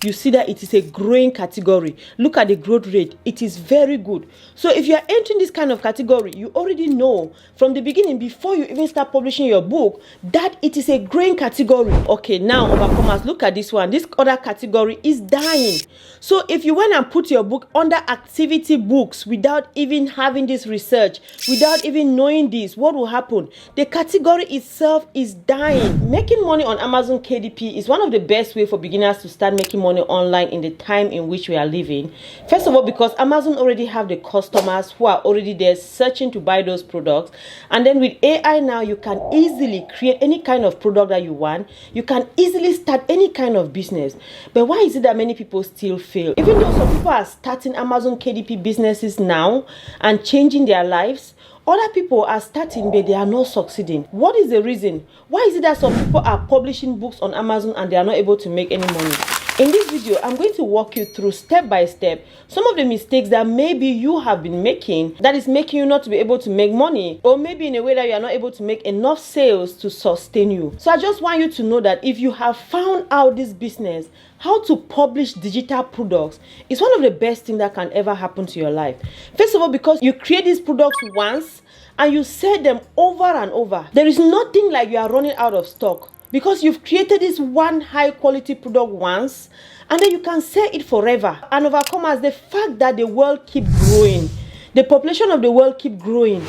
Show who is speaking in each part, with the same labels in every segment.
Speaker 1: you see that it is a growing category. Look at the growth rate. It is very good. So if you are entering this kind of category, you already know from the beginning, before you even start publishing your book, that it is a growing category. Okay, now overcomers, look at this one. This other category is dying. So if you went and put your book under activity books without even having this research, without even knowing this, what will happen? The category itself is dying. Making money on Amazon KDP is one of the best ways for beginners to start making money online in the time in which we are living. First of all, because Amazon already have the customers who are already there searching to buy those products. And then with AI now, you can easily create any kind of product that you want. You can easily start any kind of business. But why is it that many people still fail? Even though some people are starting Amazon KDP businesses now and changing their lives, other people are starting but they are not succeeding. What is the reason? Why is it that some people are publishing books on Amazon and they are not able to make any money? In this video, I'm going to walk you through step by step some of the mistakes that maybe you have been making that is making you not to be able to make money, or maybe in a way that you are not able to make enough sales to sustain you. So I just want you to know that if you have found out this business, how to publish digital products, is one of the best things that can ever happen to your life. First of all, because you create these products once and you sell them over and over. There is nothing like you are running out of stock, because you've created this one high quality product once and then you can sell it forever. And overcomers, the fact that the world keep growing, the population of the world keep growing,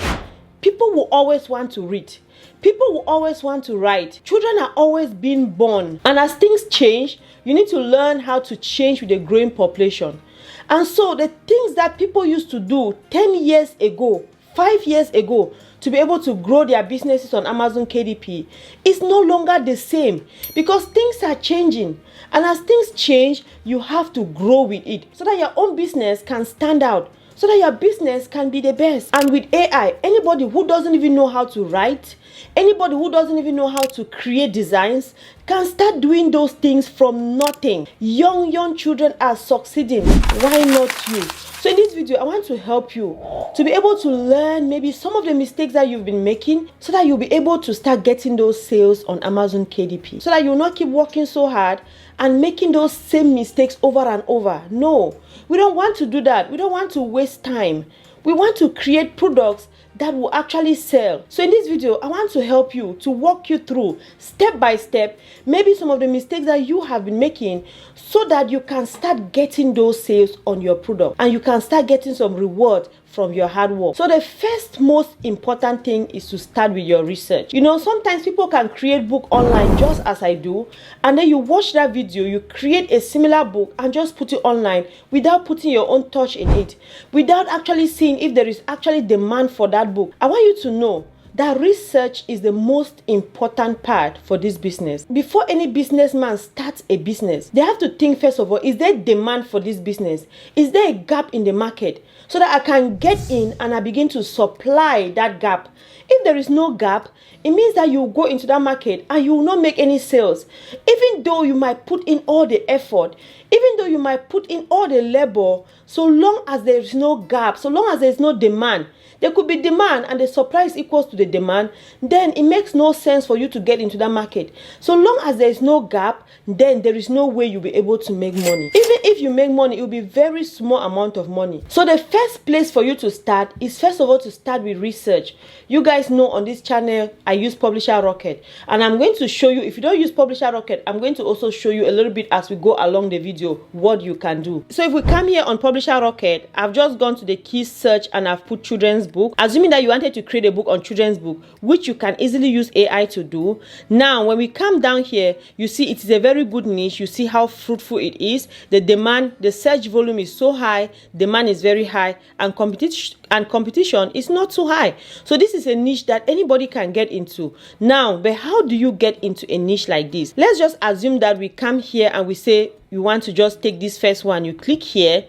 Speaker 1: people will always want to read. People will always want to write. Children are always being born. And as things change, you need to learn how to change with the growing population. And so the things that people used to do 10 years ago, 5 years ago, to be able to grow their businesses on Amazon KDP is no longer the same, because things are changing. And as things change, you have to grow with it so that your own business can stand out, so that your business can be the best. And with AI, anybody who doesn't even know how to write, anybody who doesn't even know how to create designs can start doing those things from nothing. Young children are succeeding. Why not you? So in this video, I want to help you to be able to learn maybe some of the mistakes that you've been making, so that you'll be able to start getting those sales on Amazon KDP, so that you'll not keep working so hard and making those same mistakes over and over. No, we don't want to do that. We don't want to waste time. We want to create products that will actually sell. So in this video, I want to help you, to walk you through step by step maybe some of the mistakes that you have been making, so that you can start getting those sales on your product and you can start getting some reward from your hard work. So the first most important thing is to start with your research. You know, sometimes people can create book online just as I do, and then you watch that video, you create a similar book and just put it online without putting your own touch in it, without actually seeing if there is actually demand for that book. I want you to know that research is the most important part for this business. Before any businessman starts a business, they have to think first of all, is there demand for this business? Is there a gap in the market, so that I can get in and I begin to supply that gap? If there is no gap, it means that you go into that market and you will not make any sales. Even though you might put in all the effort, even though you might put in all the labor, so long as there is no gap, so long as there is no demand, there could be demand and the supply is equals to the demand, then it makes no sense for you to get into that market. So long as there is no gap, then there is no way you'll be able to make money. Even if you make money, it will be very small amount of money. So the first place for you to start is first of all to start with research. You guys know on this channel, I use Publisher Rocket, and I'm going to show you, if you don't use Publisher Rocket, I'm going to also show you a little bit as we go along the video what you can do. So if we come here on Publisher Rocket, I've just gone to the key search and I've put children's book, assuming that you wanted to create a book on children's book, which you can easily use AI to do. Now when we come down here, you see it is a very good niche. You see how fruitful it is. The demand, the search volume is so high, demand is very high, and competition is not too high. So this is a niche that anybody can get into. Now, but how do you get into a niche like this? Let's just assume that we come here and we say you want to just take this first one. You click here,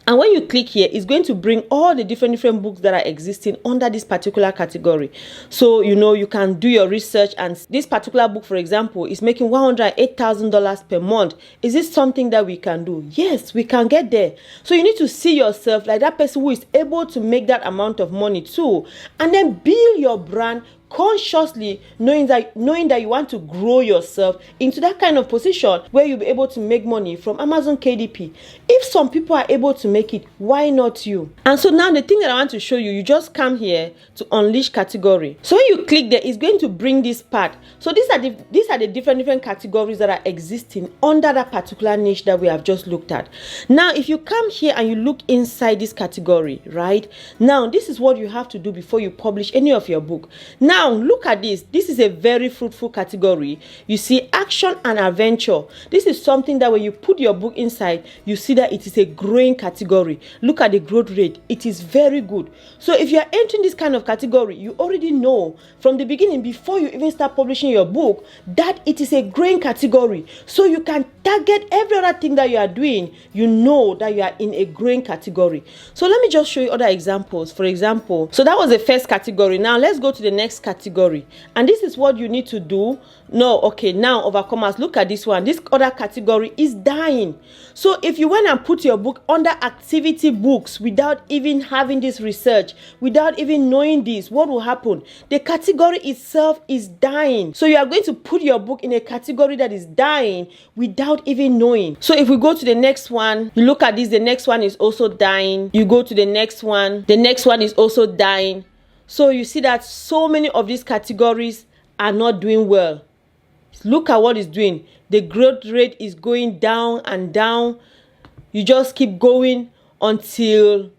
Speaker 1: and when you click here, it's going to bring all the different books that are existing under this particular category. So, you know, you can do your research, and this particular book, for example, is making $108,000 per month. Is this something that we can do? Yes, we can get there. So you need to see yourself like that person who is able to make that amount of money too, and then build your brand, consciously knowing that you want to grow yourself into that kind of position where you'll be able to make money from Amazon KDP. If some people are able to make it, why not you? And so now the thing that I want to show you, you just come here to unleash category. So when you click there, it's going to bring this part. So these are the different categories that are existing under that particular niche that we have just looked at. Now if you come here and you look inside this category, right? Now this is what you have to do before you publish any of your book. Now look at this. This is a very fruitful category. You see action and adventure. This is something that when you put your book inside, you see that it is a growing category. Look at the growth rate. It is very good. So if you are entering this kind of category, you already know from the beginning, before you even start publishing your book, that it is a growing category. So you can target every other thing that you are doing. You know that you are in a growing category. So let me just show you other examples. For example, so that was the first category. Now let's go to the next category. And this is what you need to do. No, okay, now overcomers, look at this one. This other category is dying. So if you went and put your book under activity books without even having this research, without even knowing this, what will happen? The category itself is dying. So you are going to put your book in a category that is dying without even knowing. So if we go to the next one, you look at this, the next one is also dying. You go to the next one is also dying. So you see that so many of these categories are not doing well. Look at what it's doing. The growth rate is going down and down. You just keep going until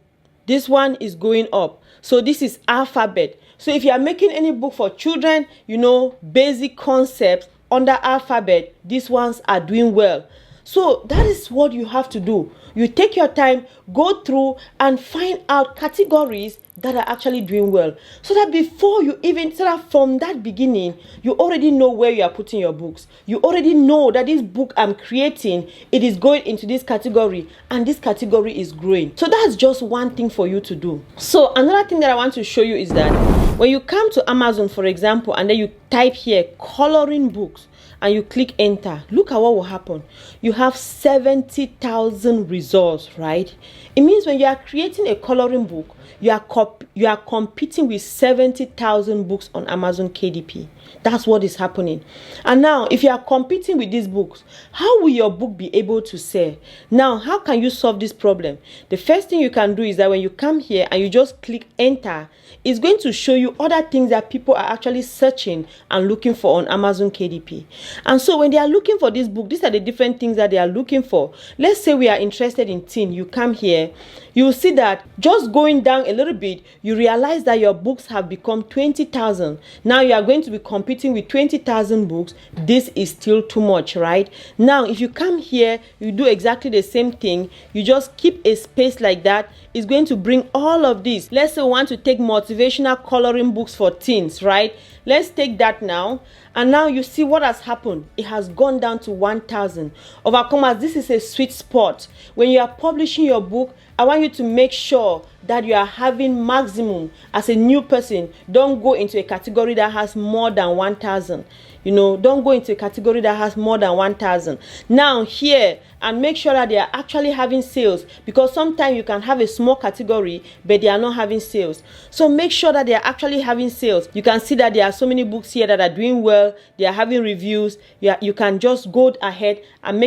Speaker 1: this one is going up. So this is alphabet. So if you are making any book for children, you know, basic concepts under alphabet, these ones are doing well. So that is what you have to do. You take your time, go through and find out categories that are actually doing well. So that before you even start from that beginning, you already know where you are putting your books. You already know that this book I'm creating, it is going into this category and this category is growing. So that's just one thing for you to do. So another thing that I want to show you is that when you come to Amazon, for example, and then you type here coloring books, and you click enter, look at what will happen. You have 70,000 results, right? It means when you are creating a coloring book, you are competing with 70,000 books on Amazon KDP. That's what is happening. And now, if you are competing with these books, how will your book be able to sell? Now, how can you solve this problem? The first thing you can do is that when you come here and you just click enter, it's going to show you other things that people are actually searching and looking for on Amazon KDP. And so when they are looking for this book, these are the different things that they are looking for. Let's say we are interested in teen. You come here, you will see that just going down a little bit, you realize that your books have become 20,000. Now you are going to be competing with 20,000 books. This is still too much, right? Now, if you come here, you do exactly the same thing. You just keep a space like that. It's going to bring all of this. Let's say we want to take motivational coloring books for teens, right? Let's take that now. And now you see what has happened. It has gone down to 1,000. Overcomers, this is a sweet spot. When you are publishing your book, I want you to make sure that you are having maximum. As a new person, don't go into a category that has more than 1,000. You know, don't go into a category that has more than 1,000. Now here, and make sure that they are actually having sales, because sometimes you can have a small category but they are not having sales. So make sure that they are actually having sales. You can see that there are so many books here that are doing well. They are having reviews. You can just go ahead and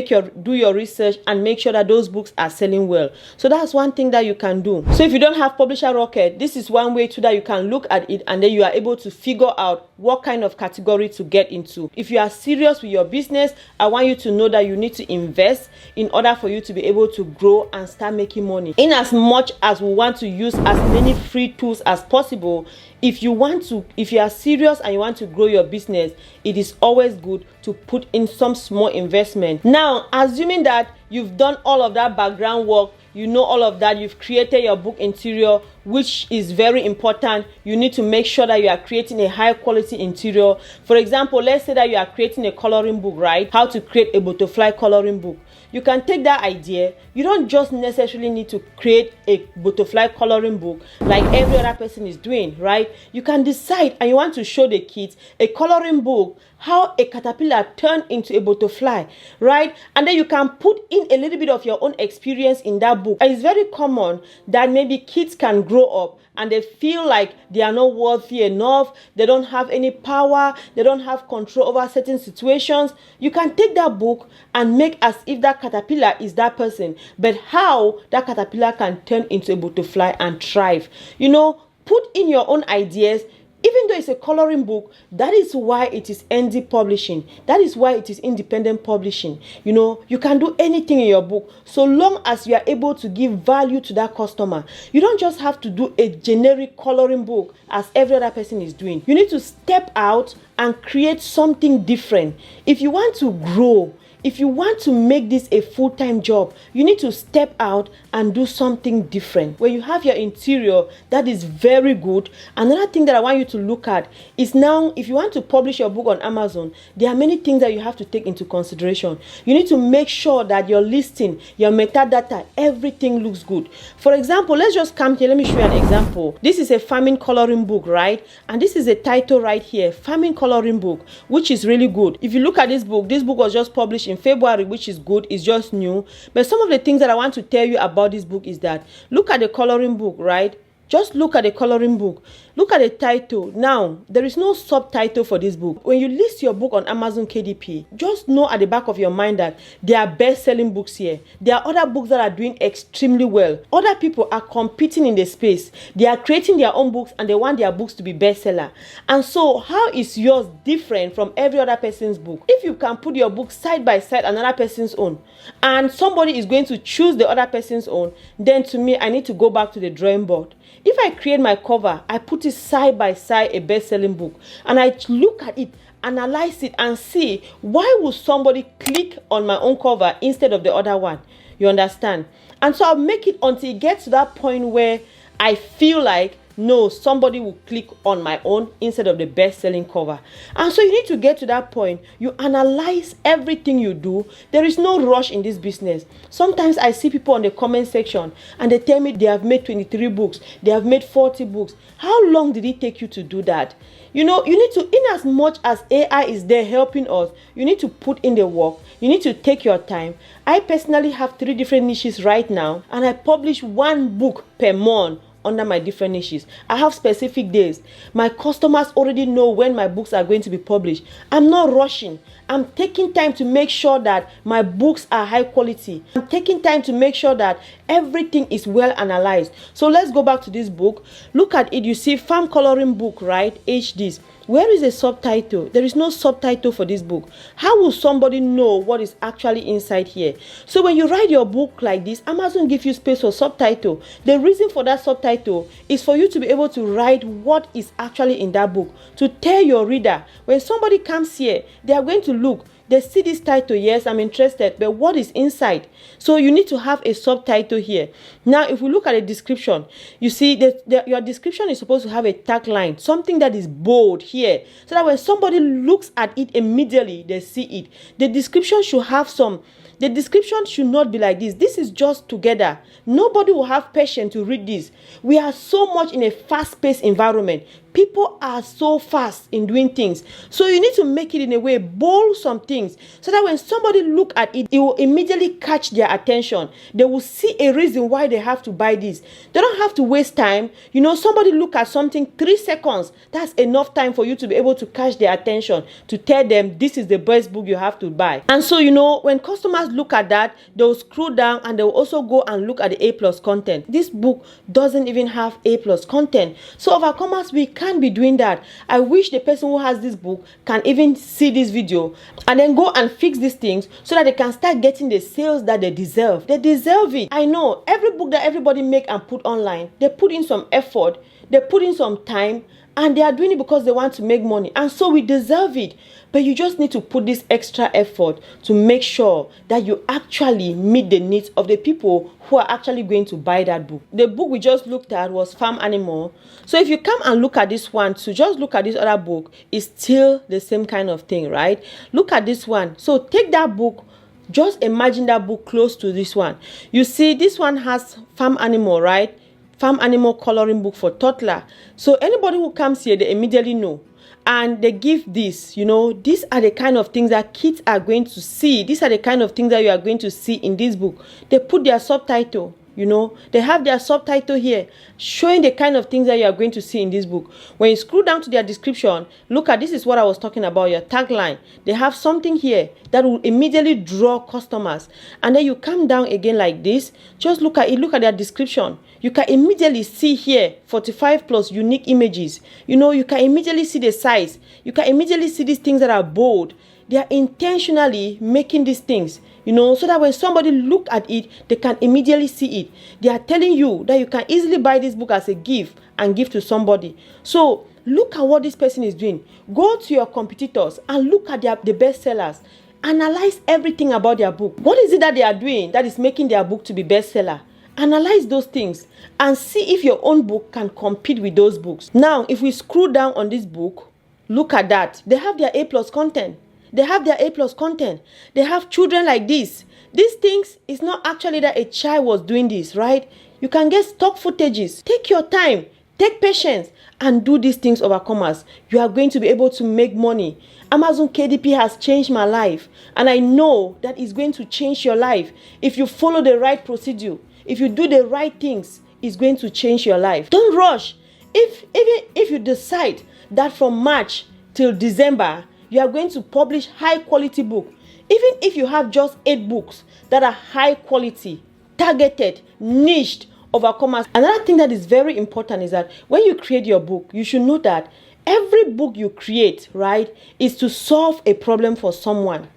Speaker 1: do your research and make sure that those books are selling well. So that's one thing that you can do. So if you don't have Publisher Rocket, this is one way too that you can look at it and then you are able to figure out what kind of category to get into. If you are serious with your business, I want you to know that you need to invest in order for you to be able to grow and start making money. In as much as we want to use as many free tools as possible, if you are serious and you want to grow your business, it is always good to put in some small investment. Now, assuming that you've done all of that background work, you know all of that, you've created your book interior, which is very important. You need to make sure that you are creating a high quality interior. For example, let's say that you are creating a coloring book, right? How to create a butterfly coloring book. You can take that idea. You don't just necessarily need to create a butterfly coloring book like every other person is doing, right? You can decide and you want to show the kids a coloring book, how a caterpillar turned into a butterfly, right? And then you can put in a little bit of your own experience in that book. And it's very common that maybe kids can grow up and they feel like they are not worthy enough, they don't have any power, they don't have control over certain situations, you can take that book and make as if that caterpillar is that person, but how that caterpillar can turn into a butterfly and thrive. Put in your own ideas. Even though it's a coloring book, that is why it is indie publishing. That is why it is independent publishing. You can do anything in your book so long as you are able to give value to that customer. You don't just have to do a generic coloring book as every other person is doing. You need to step out and create something different. If you want to grow, if you want to make this a full-time job, you need to step out and do something different. When you have your interior, that is very good. Another thing that I want you to look at is now, if you want to publish your book on Amazon, there are many things that you have to take into consideration. You need to make sure that your listing, your metadata, everything looks good. For example, let's just come here. Let me show you an example. This is a farming coloring book, right? And this is a title right here, farming coloring book, which is really good. If you look at this book was just published in February, which is good. It's just new. But some of the things that I want to tell you about this book is that look at the coloring book, right? Just look at the coloring book. Look at the title. Now, there is no subtitle for this book. When you list your book on Amazon KDP, just know at the back of your mind that there are best-selling books here. There are other books that are doing extremely well. Other people are competing in the space. They are creating their own books and they want their books to be bestseller. And so, how is yours different from every other person's book? If you can put your book side by side another person's own, and somebody is going to choose the other person's own, then to me, I need to go back to the drawing board. If I create my cover, I put it side by side a best-selling book, and I look at it, analyze it, and see why would somebody click on my own cover instead of the other one. You understand? And so I'll make it until it gets to that point where I feel like, no, somebody will click on my own instead of the best-selling cover. And so you need to get to that point. You analyze everything you do. There is no rush in this business. Sometimes I see people on the comment section and they tell me they have made 23 books. They have made 40 books. How long did it take you to do that? You need to, in as much as AI is there helping us, you need to put in the work. You need to take your time. I personally have 3 different niches right now, and I publish 1 book per month under my different niches. I have specific days. My customers already know when my books are going to be published. I'm not rushing. I'm taking time to make sure that my books are high quality. I'm taking time to make sure that everything is well analyzed. So let's go back to this book. Look at it. You see farm coloring book, right? HDs. Where is the subtitle? There is no subtitle for this book. How will somebody know what is actually inside here? So when you write your book like this, Amazon gives you space for subtitle. The reason for that subtitle is for you to be able to write what is actually in that book, to tell your reader, when somebody comes here, they are going to look. They see this title, yes, I'm interested, but what is inside? So you need to have a subtitle here. Now, if we look at the description, you see your description is supposed to have a tagline, something that is bold here, so that when somebody looks at it immediately, they see it. The description should have the description should not be like this. This is just together. Nobody will have patience to read this. We are so much in a fast-paced environment. People are so fast in doing things. So you need to make it in a way, bold some things, so that when somebody look at it, it will immediately catch their attention. They will see a reason why they have to buy this. They don't have to waste time. Somebody look at something 3 seconds. That's enough time for you to be able to catch their attention, to tell them this is the best book you have to buy. And so, when customers look at that, they'll scroll down and they'll also go and look at the A+ content. This book doesn't even have A+ content. So overcomers, we can't be doing that. I wish the person who has this book can even see this video and then go and fix these things so that they can start getting the sales that they deserve. They deserve it. I know every book that everybody make and put online, they put in some effort, they put in some time, and they are doing it because they want to make money. And so we deserve it. But you just need to put this extra effort to make sure that you actually meet the needs of the people who are actually going to buy that book. The book we just looked at was Farm Animal. So if you come and look at this one, to just look at this other book, it's still the same kind of thing, right? Look at this one. So take that book, just imagine that book close to this one. You see, this one has Farm Animal, right? Farm Animal coloring book for toddler. So anybody who comes here, they immediately know. And they give this, these are the kind of things that kids are going to see. These are the kind of things that you are going to see in this book. They put their subtitle. You know, they have their subtitle here showing the kind of things that you are going to see in this book. When you scroll down to their description, look at, this is what I was talking about, your tagline. They have something here that will immediately draw customers. And then you come down again like this. Just look at it, look at their description. You can immediately see here 45 plus unique images. You know, you can immediately see the size. You can immediately see these things that are bold. They are intentionally making these things, you know, so that when somebody look at it, they can immediately see it. They are telling you that you can easily buy this book as a gift and give to somebody. So look at what this person is doing. Go to your competitors and look at the bestsellers. Analyze everything about their book. What is it that they are doing that is making their book to be bestseller? Analyze those things and see if your own book can compete with those books. Now, if we scroll down on this book, look at that. They have their A+ content. They have their A+ content. They have children like this. These things is not actually that a child was doing this, right? You can get stock footages. Take your time, take patience, and do these things, overcomers. You are going to be able to make money. Amazon KDP has changed my life, and I know that it's going to change your life. If you follow the right procedure, if you do the right things, it's going to change your life. Don't rush. Even if you decide that from March till December, you are going to publish high quality book. Even if you have just 8 books that are high quality, targeted, niched, overcomers. Another thing that is very important is that when you create your book, you should know that every book you create, right, is to solve a problem for someone.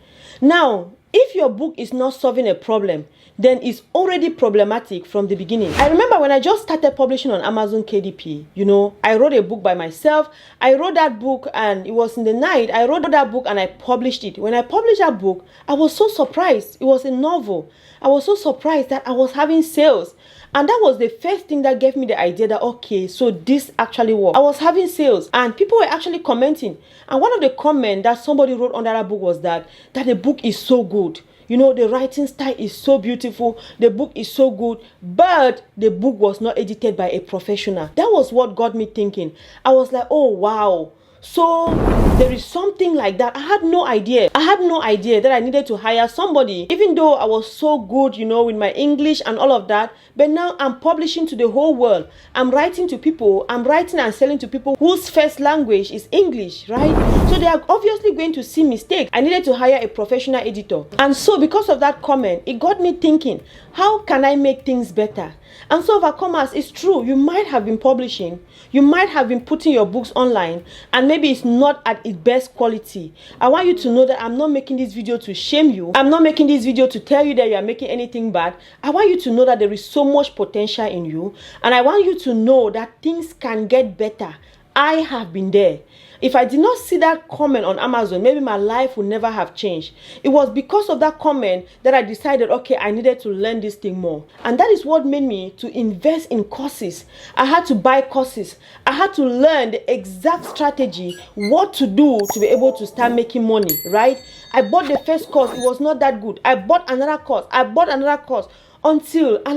Speaker 1: Now, if your book is not solving a problem, then it's already problematic from the beginning. I remember when I just started publishing on Amazon KDP, you know, I wrote a book by myself. I wrote that book and it was in the night. I wrote that book and I published it. When I published that book, I was so surprised. It was a novel. I was so surprised that I was having sales. And that was the first thing that gave me the idea that, okay, so this actually works. I was having sales and people were actually commenting. And one of the comments that somebody wrote under that book was that the book is so good. You know, the writing style is so beautiful. The book is so good. But the book was not edited by a professional. That was what got me thinking. I was like, oh, wow. So there is something like that. I had no idea. I had no idea that I needed to hire somebody, even though I was so good, you know, with my English and all of that. But now I'm publishing to the whole world. I'm writing to people. I'm writing and selling to people whose first language is English, right? So they are obviously going to see mistakes. I needed to hire a professional editor. And so because of that comment, it got me thinking, how can I make things better? And so, overcomers, it's true. You might have been publishing. You might have been putting your books online and maybe it's not at its best quality. I want you to know that I'm not making this video to shame you. I'm not making this video to tell you that you are making anything bad. I want you to know that there is so much potential in you. And I want you to know that things can get better. I have been there. If I did not see that comment on Amazon, maybe my life would never have changed. It was because of that comment that I decided, okay, I needed to learn this thing more. And that is what made me to invest in courses. I had to buy courses. I had to learn the exact strategy, what to do to be able to start making money, right? I bought the first course. It was not that good. I bought another course. And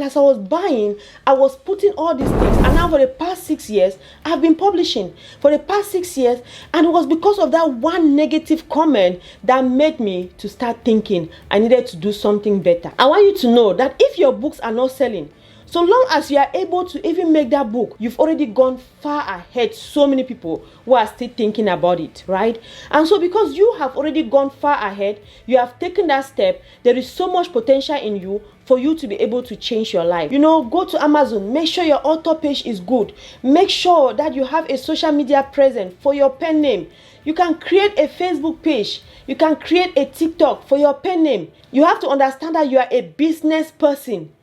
Speaker 1: as I was buying, I was putting all these things. And now for the past 6 years, I've been publishing. For the past 6 years, and it was because of that one negative comment that made me to start thinking I needed to do something better. I want you to know that if your books are not selling, so long as you are able to even make that book, you've already gone far ahead so many people who are still thinking about it, right? And so because you have already gone far ahead, you have taken that step, there is so much potential in you for you to be able to change your life. You know, go to Amazon, make sure your author page is good. Make sure that you have a social media presence for your pen name. You can create a Facebook page. You can create a TikTok for your pen name. You have to understand that you are a business person.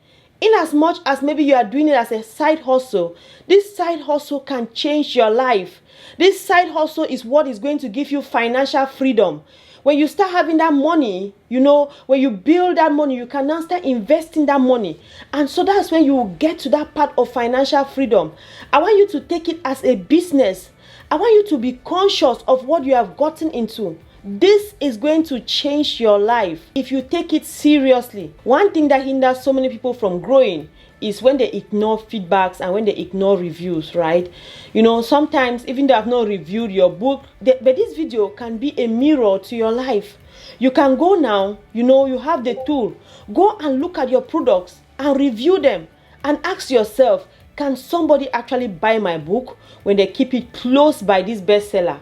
Speaker 1: In as much as maybe you are doing it as a side hustle, this side hustle can change your life. This side hustle is what is going to give you financial freedom. When you start having that money, you know, when you build that money, you can now start investing that money. And so that's when you will get to that part of financial freedom. I want you to take it as a business. I want you to be conscious of what you have gotten into. This is going to change your life if you take it seriously. One thing that hinders so many people from growing is when they ignore feedbacks and when they ignore reviews, right? You know, sometimes even though I've not reviewed your book, but this video can be a mirror to your life. You can go now, you know, you have the tool. Go and look at your products and review them and ask yourself, can somebody actually buy my book when they keep it close by this bestseller?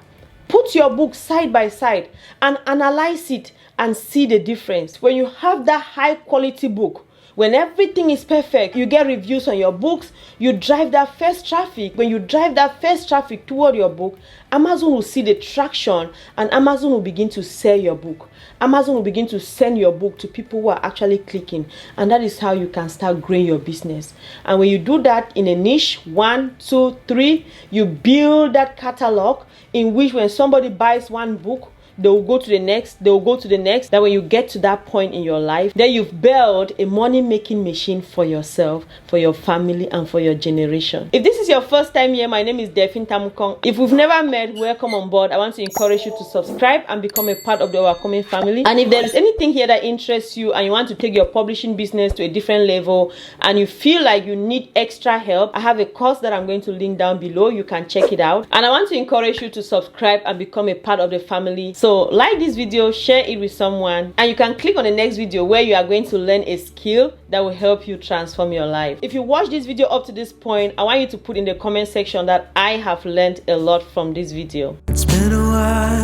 Speaker 1: Put your book side by side and analyze it and see the difference. When you have that high quality book, when everything is perfect, you get reviews on your books, you drive that first traffic. When you drive that first traffic toward your book, Amazon will see the traction and Amazon will begin to sell your book. Amazon will begin to send your book to people who are actually clicking. And that is how you can start growing your business. And when you do that in a niche, 1, 2, 3, you build that catalog in which when somebody buys one book, they will go to the next, they will go to the next. That when you get to that point in your life, then you've built a money-making machine for yourself, for your family, and for your generation. If this is your first time here, my name is Delphine Tamukong. If we've never met, welcome on board. I want to encourage you to subscribe and become a part of the Overcoming family. And if there is anything here that interests you and you want to take your publishing business to a different level and you feel like you need extra help, I have a course that I'm going to link down below. You can check it out. And I want to encourage you to subscribe and become a part of the family. So like this video, share it with someone, and you can click on the next video where you are going to learn a skill that will help you transform your life. If you watch this video up to this point, I want you to put in the comment section that I have learned a lot from this video. It's been a while.